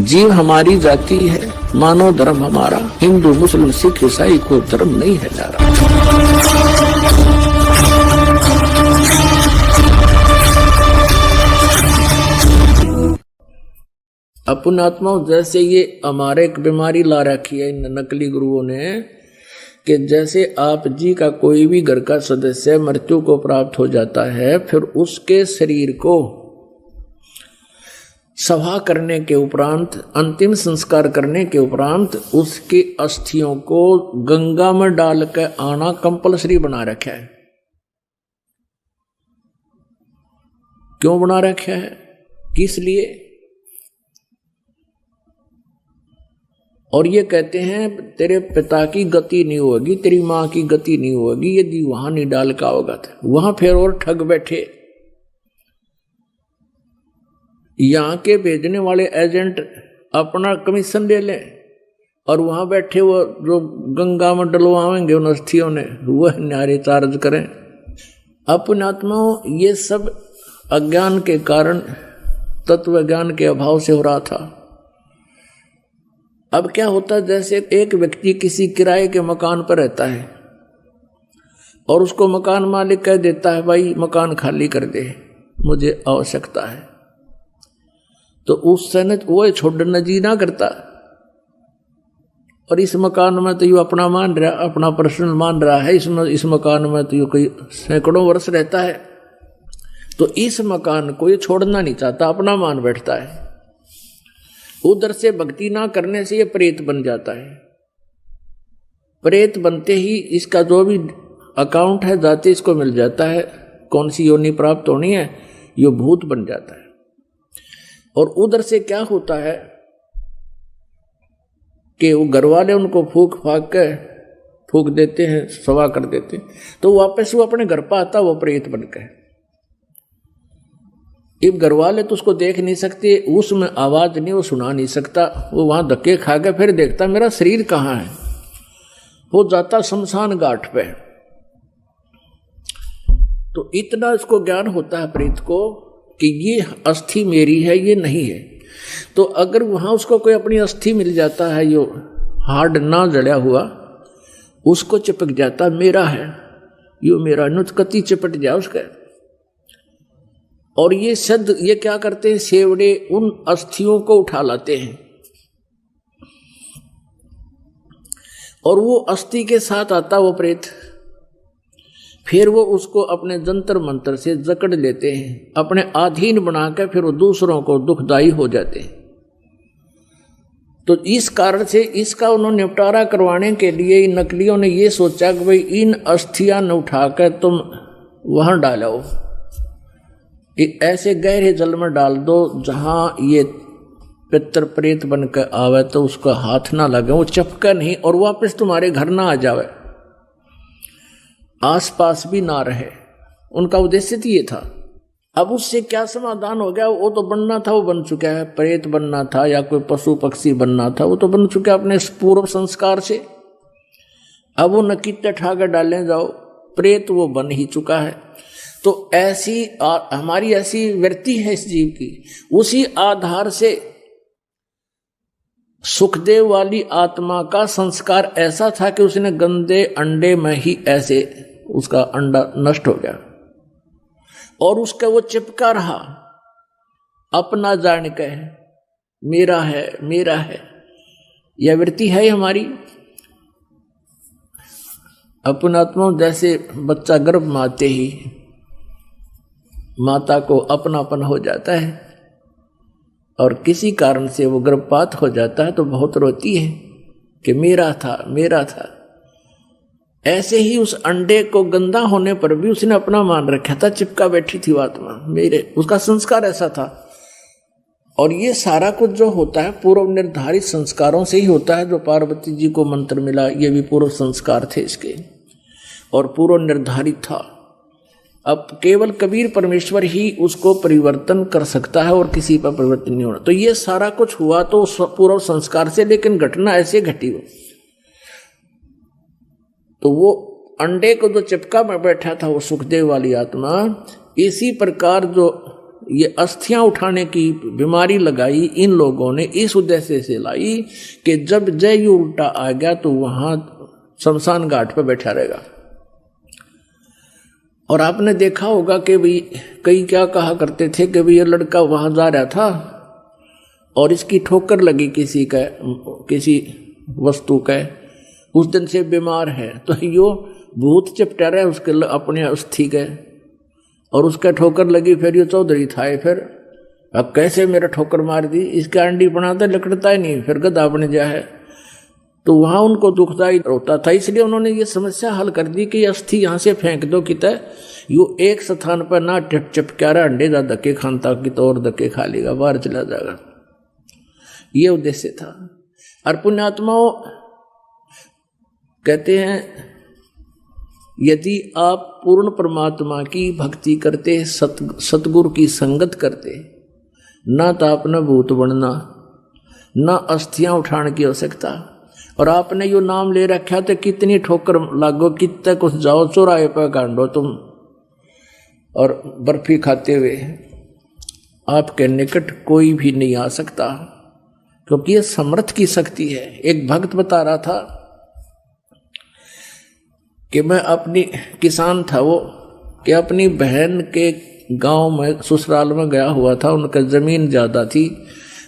जीव हमारी जाति है, मानव धर्म हमारा, हिंदू मुस्लिम सिख ईसाई को धर्म नहीं है न्यारा। अपने आत्माओं जैसे ये हमारे एक बीमारी ला रखी है इन नकली गुरुओं ने, कि जैसे आप जी का कोई भी घर का सदस्य मृत्यु को प्राप्त हो जाता है, फिर उसके शरीर को सभा करने के उपरांत, अंतिम संस्कार करने के उपरांत उसकी अस्थियों को गंगा में डाल के आना कंपलसरी बना रखा है। क्यों बना रखा है, किस लिए? और ये कहते हैं तेरे पिता की गति नहीं होगी, तेरी मां की गति नहीं होगी यदि वहां नहीं डाल का होगा था। वहां फिर और ठग बैठे। यहां के भेजने वाले एजेंट अपना कमीशन ले लें और वहां बैठे वो जो गंगा में डलवाएंगे उन अस्थियों ने, वह न्यारे चार्ज करें। अपने आत्माओं ये सब अज्ञान के कारण, तत्व ज्ञान के अभाव से हो रहा था। अब क्या होता है, जैसे एक व्यक्ति किसी किराए के मकान पर रहता है और उसको मकान मालिक कह देता है भाई मकान खाली कर दे, मुझे आवश्यकता है, तो उस समय वो छोड़ना जी ना करता। और इस मकान में तो यू अपना मान रहा, अपना पर्सनल मान रहा है, इसमें इस मकान में तो यू कई सैकड़ों वर्ष रहता है, तो इस मकान को ये छोड़ना नहीं चाहता, अपना मान बैठता है। उधर से भक्ति ना करने से ये प्रेत बन जाता है। प्रेत बनते ही इसका जो भी अकाउंट है जाते इसको मिल जाता है, कौन सी योनि प्राप्त होनी है, ये भूत बन जाता है। और उधर से क्या होता है कि वो घर वाले उनको फूक देते हैं, सवा कर देते हैं, तो वापस वो अपने घर पर आता, वो प्रेत बनकर। अब घर वाले तो उसको देख नहीं सकते, उसमें आवाज नहीं, वो सुना नहीं सकता, वो वहां धक्के खा के फिर देखता मेरा शरीर कहाँ है, वो जाता शमशान घाट पे। तो इतना इसको ज्ञान होता है प्रेत को कि ये अस्थि मेरी है, ये नहीं है। तो अगर वहां उसको कोई अपनी अस्थि मिल जाता है, यो हार्ड ना जड़ा हुआ, उसको चिपक जाता मेरा है, यो मेरा नुचकती चिपट जाए उसका। और ये सद ये क्या करते हैं, सेवड़े उन अस्थियों को उठा लाते हैं और वो अस्थि के साथ आता वो प्रेत, फिर वो उसको अपने जंतर मंत्र से जकड़ लेते हैं, अपने अधीन बनाकर फिर वो दूसरों को दुखदाई हो जाते हैं। तो इस कारण से इसका उन्होंने निपटारा करवाने के लिए इन नकलियों ने ये सोचा कि भाई इन अस्थियां न उठाकर तुम वहां डालो, ऐसे गहरे जल में डाल दो जहां ये पितर प्रेत बनकर आवे तो उसका हाथ ना लगे, वो चपका नहीं और वापस तुम्हारे घर ना आ जावे, आसपास भी ना रहे। उनका उद्देश्य तो ये था। अब उससे क्या समाधान हो गया, वो तो बनना था वो बन चुका है, प्रेत बनना था या कोई पशु पक्षी बनना था वो तो बन चुका है अपने पूर्व संस्कार से। अब वो नकीते ठाकर डालने जाओ, प्रेत वो बन ही चुका है। तो ऐसी हमारी ऐसी वृत्ति है इस जीव की, उसी आधार से सुखदेव वाली आत्मा का संस्कार ऐसा था कि उसने गंदे अंडे में ही ऐसे उसका अंडा नष्ट हो गया और उसका वो चिपका रहा, अपना जान के मेरा है मेरा है। यह वृत्ति है हमारी। अपना आत्मा जैसे बच्चा गर्भ में आते ही माता को अपनापन हो जाता है और किसी कारण से वो गर्भपात हो जाता है तो बहुत रोती है कि मेरा था मेरा था। ऐसे ही उस अंडे को गंदा होने पर भी उसने अपना मान रखा था, चिपका बैठी थी आत्मा मेरे, उसका संस्कार ऐसा था। और ये सारा कुछ जो होता है पूर्व निर्धारित संस्कारों से ही होता है। जो पार्वती जी को मंत्र मिला ये भी पूर्व संस्कार थे इसके और पूर्व निर्धारित था। अब केवल कबीर परमेश्वर ही उसको परिवर्तन कर सकता है और किसी पर परिवर्तन नहीं होना। तो ये सारा कुछ हुआ तो पूर्व संस्कार से, लेकिन घटना ऐसे घटी हो तो वो अंडे को जो चिपका में बैठा था वो सुखदेव वाली आत्मा, इसी प्रकार जो ये अस्थियां उठाने की बीमारी लगाई इन लोगों ने इस उद्देश्य से लाई कि जब जययु उल्टा आ गया तो वहां शमशान घाट पर बैठा रहेगा। और आपने देखा होगा कि भाई कई क्या कहा करते थे कि भाई ये लड़का वहां जा रहा था और इसकी ठोकर लगी किसी वस्तु का, उस दिन से बीमार है, तो यो भूत चिपटा रहा है उसके अपने अस्थि के, और उसका ठोकर लगी, फिर ये चौधरी था, फिर अब कैसे मेरा ठोकर मार दी, इसका अंडी बनाता लकड़ता ही नहीं, फिर गधा बन गया है। तो वहां उनको दुखदायी होता था, इसलिए उन्होंने ये समस्या हल कर दी कि अस्थि यहां से फेंक दो कितने, यू एक स्थान पर ना चिपका रहा, अंडे जा धक्के खानता कि तो और धक्के खा लेगा, बाहर चला जाएगा। ये उद्देश्य था। और पुण्यात्माओं कहते हैं यदि आप पूर्ण परमात्मा की भक्ति करते, सतगुरु की संगत करते, ना तो आपने भूत बनना, ना अस्थियां उठाने की आवश्यकता। और आपने यो नाम ले रखा तो कितनी ठोकर लागो, कितने कुछ जाओ चौराहे पर कांडो तुम, और बर्फी खाते हुए आपके निकट कोई भी नहीं आ सकता, क्योंकि ये समर्थ की शक्ति है। एक भक्त बता रहा था कि मैं अपनी किसान था वो, कि अपनी बहन के गांव में ससुराल में गया हुआ था, उनका जमीन ज्यादा थी,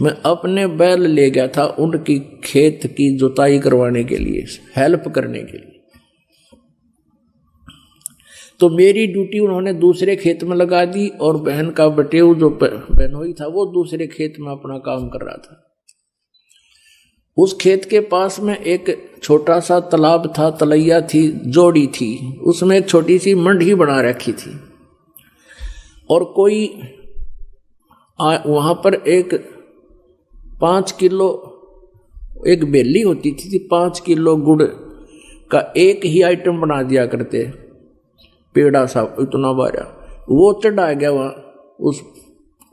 मैं अपने बैल ले गया था उनकी खेत की जुताई करवाने के लिए, हेल्प करने के लिए। तो मेरी ड्यूटी उन्होंने दूसरे खेत में लगा दी, और बहन का बटेऊ जो बहनोई था वो दूसरे खेत में अपना काम कर रहा था। उस खेत के पास में एक छोटा सा तालाब था, तलैया थी, जोड़ी थी, उसमें एक छोटी सी मंडी बना रखी थी। और कोई वहां पर एक 5 किलो एक बेली होती थी, 5 किलो गुड़ का एक ही आइटम बना दिया करते, पेड़ा सा इतना बारा, वो चढ़ा गया वहां,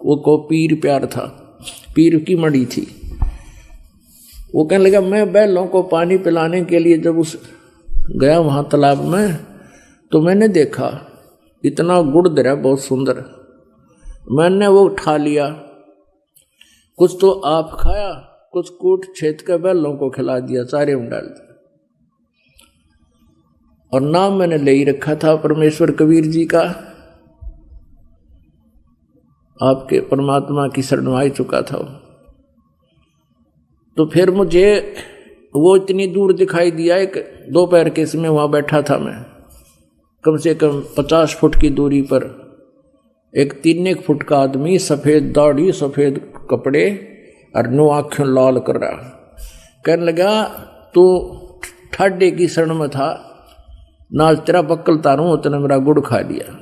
वो को पीर प्यार था, पीर की मड़ी थी। वो कहने लगा मैं बैलों को पानी पिलाने के लिए जब गया वहां तालाब में, तो मैंने देखा इतना गुड़ दरा बहुत सुंदर, मैंने वो उठा लिया, कुछ तो आप खाया, कुछ कूट छेद के बैलों को खिला दिया, चारे में डाल दिया। और नाम मैंने ले ही रखा था परमेश्वर कबीर जी का, आपके परमात्मा की शरण में आ चुका था। तो फिर मुझे वो इतनी दूर दिखाई दिया, एक दोपहर के समय वहां बैठा था मैं, कम से कम 50 फुट की दूरी पर एक 3 फुट का आदमी, सफेद दाढ़ी, सफेद कपड़े और 9 आँखें लाल कर रहा, कहने लगा तू ठाडे की शरण में था, ना तेरा बक्कल तारू उतने मेरा गुड़ खा लिया,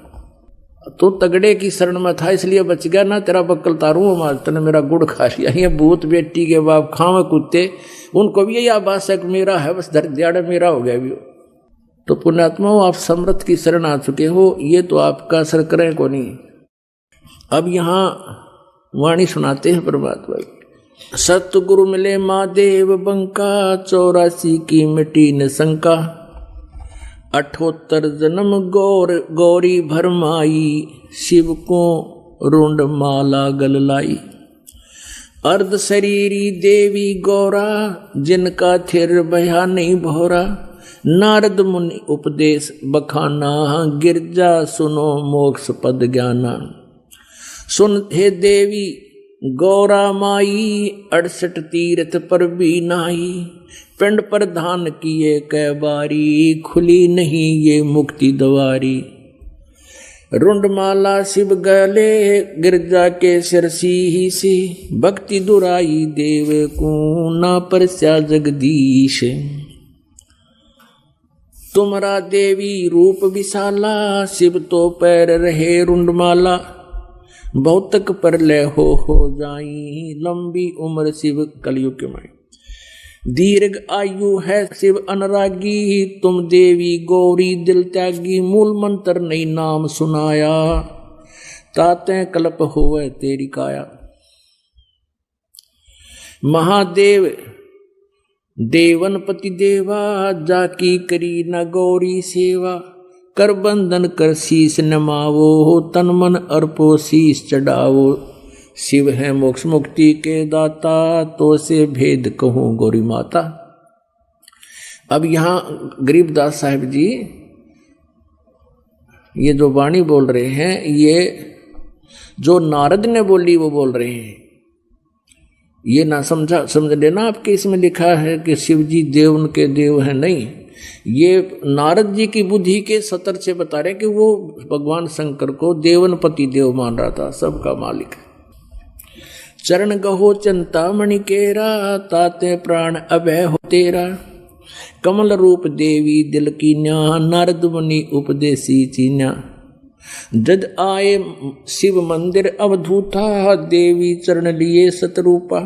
तो तगड़े की शरण में था इसलिए बच गया, ना तेरा बक्कल तारू तने मेरा गुड़ खा लिया। ये भूत बेटी के बाप खावे कुत्ते, उनको भी यही आभास है कि मेरा है, बस धर दियाड़ा मेरा हो गया भी। तो पुण्यात्मा आप समर्थ की शरण आ चुके हो, ये तो आपका असर करें को नहीं। अब यहाँ वाणी सुनाते हैं परमात्मा, सतगुरु मिले महादेव बंका, 84 की मिटी न शंका, 78 जन्म गौरी भरमाई, शिव को रुंड माला गल लाई, अर्ध शरीरी देवी गौरा, जिनका थिर भया नहीं भोरा, नारद मुनि उपदेश बखाना, गिरजा सुनो मोक्ष पद ज्ञाना। सुन हे देवी गौरा माई, 68 तीर्थ पर भी नाई, पिंड प्रधान किए कै बारी, खुली नहीं ये मुक्ति द्वारी। रुंडमाला शिव गले, गिरजा के सिरसी ही सी, भक्ति दुराई देव को ना परस्या जगदीश। तुमरा देवी रूप विशाला, शिव तो पैर रहे रुंडमाला, बहुतक परलय हो जाई, लंबी उम्र शिव कलयुग के माई। दीर्घ आयु है शिव अनुरागी, तुम देवी गौरी दिल त्यागी, मूल मंत्र नहीं नाम सुनाया, ताते कल्प होवे तेरी काया। महादेव देवन पति देवा, जाकी करी न गौरी सेवा, कर बंधन कर शीस नमावो, तन मन अर्पो शीस चढ़ावो। शिव है मोक्ष मुक्ति के दाता, तो से भेद कहूँ गौरी माता। अब यहां गरीबदास साहिब जी ये जो वाणी बोल रहे हैं, ये जो नारद ने बोली वो बोल रहे हैं। ये ना समझ लेना आपके इसमें लिखा है कि शिव जी देव उनके देव हैं, नहीं। ये नारद जी की बुद्धि के सतर से बता रहे कि वो भगवान शंकर को देवनपति देव मान रहा था, सबका मालिक है। चरण गहो चिंतामणि केरा, ताते प्राण अभय हो तेरा। कमल रूप देवी दिल की न्या, नारद मुनि उपदेसी चीन्या। जद आए शिव मंदिर अवधूता, देवी चरण लिए सतरूपा।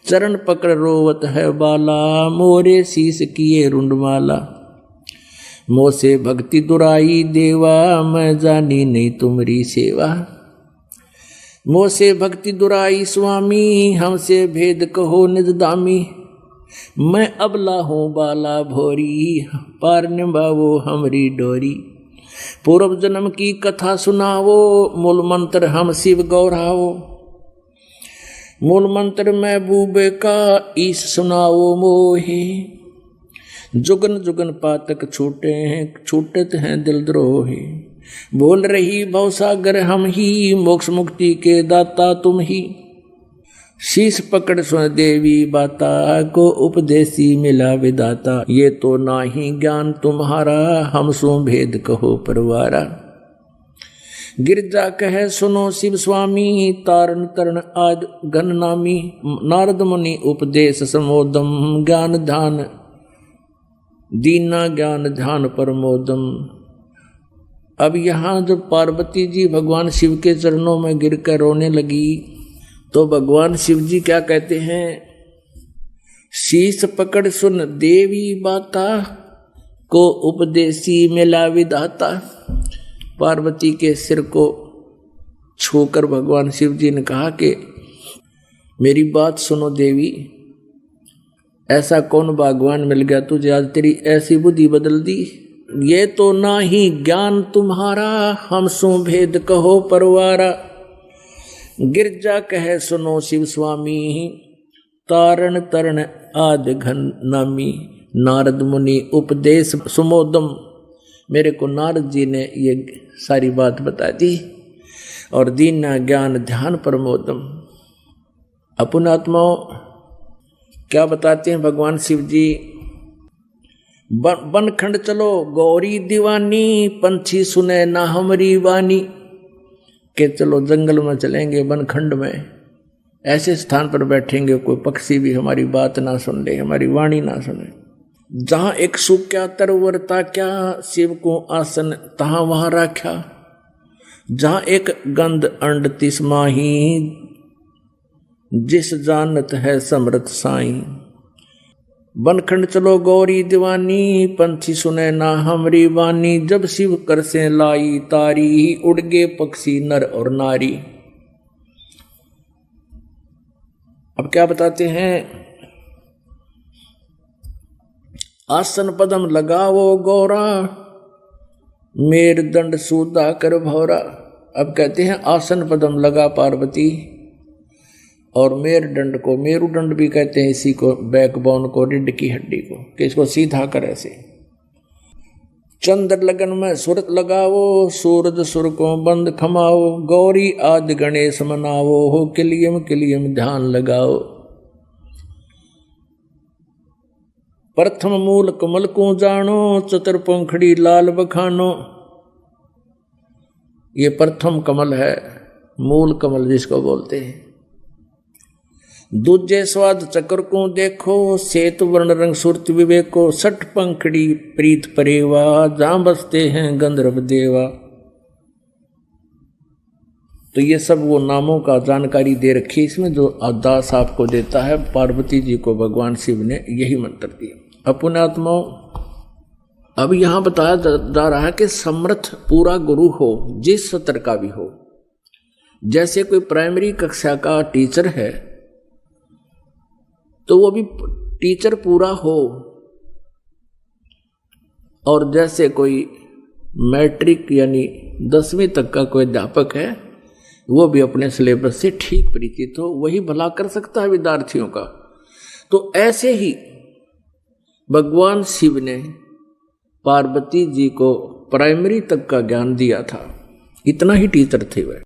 चरण पकड़ रोवत है बाला, मोरे शीस किए रुंडमाला। मोसे भक्ति दुराई देवा, मैं जानी नहीं तुमरी सेवा। मोसे भक्ति दुराई स्वामी, हमसे भेद कहो निज दामी। मैं अबला हूँ बाला भोरी, पार निभावो हमरी डोरी। पूर्व जन्म की कथा सुनावो, मूल मंत्र हम शिव गौरावो। मूल मंत्र महबूबे का ईश सुनाओ मोहे। जुगन जुगन पातक छूटे हैं, छूटत हैं दिल द्रोहे। बोल रही भवसागर हम ही, मोक्ष मुक्ति के दाता तुम ही। शीश पकड़ सुन देवी बाता, को उपदेशी मिला विदाता। ये तो नाही ज्ञान तुम्हारा, हम सो भेद कहो परवारा। गिरजा कहे सुनो शिव स्वामी, तारण तरण आद गण नामी। नारद मुनि उपदेश समोदम, ज्ञान ध्यान दीना ज्ञान ध्यान परमोदम। अब यहाँ जब पार्वती जी भगवान शिव के चरणों में गिरकर रोने लगी, तो भगवान शिव जी क्या कहते हैं? शीश पकड़ सुन देवी बाता, को उपदेशी मिला विधाता। पार्वती के सिर को छूकर भगवान शिव जी ने कहा कि मेरी बात सुनो देवी, ऐसा कौन भगवान मिल गया तुझे आज तेरी ऐसी बुद्धि बदल दी? ये तो ना ही ज्ञान तुम्हारा, हम सो भेद कहो परवारा। गिरजा कहे सुनो शिव स्वामी, तारण तरण आद घन नामी। नारद मुनि उपदेश सुमोदम, मेरे को नारद जी ने ये सारी बात बता दी। और दीना ज्ञान ध्यान प्रमोदम। अपुनात्माओं क्या बताते हैं भगवान शिव जी? बनखंड चलो गौरी दीवानी, पंछी सुने ना हमारी वाणी। के चलो जंगल में चलेंगे, बनखंड में ऐसे स्थान पर बैठेंगे कोई पक्षी भी हमारी बात ना सुन ले, हमारी वाणी ना सुने। जहां एक सुख क्या तरवरता क्या, शिव को आसन तहां वहां राख्या। जहां एक गंध अंड तिस माही, जिस जानत है समृत साई। बनखंड चलो गौरी दीवानी, पंछी सुने ना हमरी वानी। जब शिव कर से लाई तारी, उड़ गे पक्षी नर और नारी। अब क्या बताते हैं? आसन पदम लगावो गौरा, मेर दंड सूदा कर भौरा। अब कहते हैं आसन पदम लगा पार्वती, और मेरुदंड को, मेरुदंड भी कहते हैं इसी को, बैकबोन को, रीढ़ की हड्डी को, कि इसको सीधा कर ऐसे। चंद्र लगन में सुरत लगाओ, सूरज सुर को बंद खमाओ। गौरी आदि गणेश मनावो, हो किलियम किलियम ध्यान लगाओ। प्रथम मूल कमल को जानो, चतुर पंखड़ी लाल बखानो। ये प्रथम कमल है, मूल कमल जिसको बोलते हैं। दूजे स्वाद चक्र को देखो, श्वेत वर्ण रंग सुरत विवेको। सठ पंखड़ी प्रीत परेवा, जहां बसते हैं गंधर्व देवा। तो ये सब वो नामों का जानकारी दे रखी इसमें, जो दास आपको देता है। पार्वती जी को भगवान शिव ने यही मंत्र दिया। अपुण्यात्माओं, अब यहां बताया जा रहा है कि समर्थ पूरा गुरु हो, जिस सत्र का भी हो। जैसे कोई प्राइमरी कक्षा का टीचर है, तो वो भी टीचर पूरा हो। और जैसे कोई मैट्रिक यानी 10वीं तक का कोई अध्यापक है, वो भी अपने सिलेबस से ठीक परिचित हो, वही भला कर सकता है विद्यार्थियों का। तो ऐसे ही भगवान शिव ने पार्वती जी को प्राइमरी तक का ज्ञान दिया था, इतना ही टीचर थे वह।